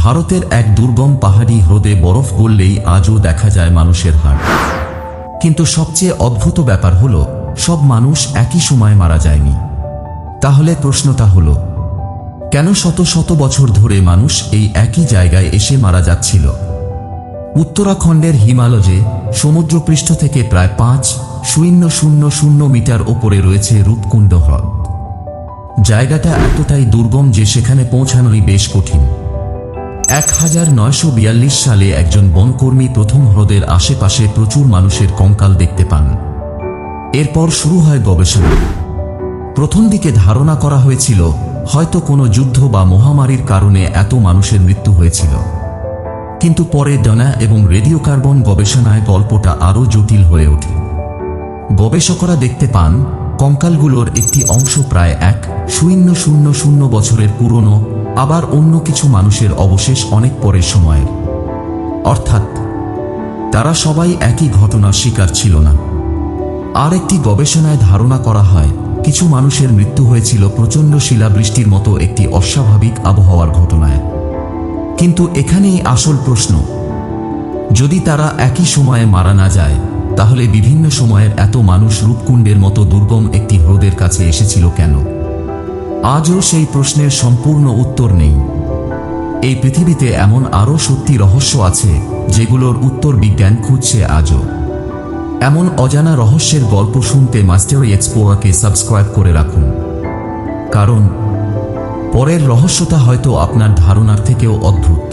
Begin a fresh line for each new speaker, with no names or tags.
ভারতের এক দুর্গম পাহাড়ি হ্রদে বরফ গললেই আজও দেখা যায় মানুষের হাড়। কিন্তু সবচেয়ে অদ্ভুত ব্যাপার হলো, সব মানুষ একই সময়ে মারা যায়নি। তাহলে প্রশ্নটা হলো, কেন শত শত বছর ধরে মানুষ এই একই জায়গায় এসে মারা যাচ্ছিল? উত্তরাখণ্ডের হিমালয়ে সমুদ্রপৃষ্ঠ থেকে প্রায় 5,000 মিটার ওপরে রয়েছে রূপকুণ্ড হ্রদ। জায়গাটা এতটাই দুর্গম যে সেখানে পৌঁছানোই বেশ কঠিন। 1942 সালে একজন বনকর্মী প্রথম হ্রদের আশেপাশে প্রচুর মানুষের কঙ্কাল দেখতে পান। এরপর শুরু হয় গবেষণা। প্রথম দিকে ধারণা করা হয়েছিল হয়তো কোনো যুদ্ধ বা মহামারীর কারণে এত মানুষের মৃত্যু হয়েছিল। কিন্তু পরে ডনা এবং রেডিওকার্বন গবেষণায় গল্পটা আরও জটিল হয়ে ওঠে। গবেষকরা দেখতে পান কঙ্কালগুলোর একটি অংশ প্রায় 1,000 বছরের পুরনো, আবার অন্য কিছু মানুষের অবশেষ অনেক পরের সময়ের। অর্থাৎ তারা সবাই একই ঘটনার শিকার ছিল না। আর একটি গবেষণায় ধারণা করা হয় কিছু মানুষের মৃত্যু হয়েছিল প্রচণ্ড শিলাবৃষ্টির মতো একটি অস্বাভাবিক আবহাওয়ার ঘটনায়। কিন্তু এখানেই আসল প্রশ্ন, যদি তারা একই সময়ে মারা না যায়, তাহলে বিভিন্ন সময়ের এত মানুষ রূপকুণ্ডের মতো দুর্গম একটি হ্রদের কাছে এসেছিল কেন? আজও সেই প্রশ্নের সম্পূর্ণ উত্তর নেই। এই পৃথিবীতে এমন আরও সত্যি রহস্য আছে যেগুলোর উত্তর বিজ্ঞান খুঁজছে আজও। এমন অজানা রহস্যের গল্প শুনতে মাস্টারি এক্সপ্লোরারকে সাবস্ক্রাইব করে রাখুন, কারণ পরের রহস্যটা হয়তো আপনার ধারণার থেকেও অদ্ভুত।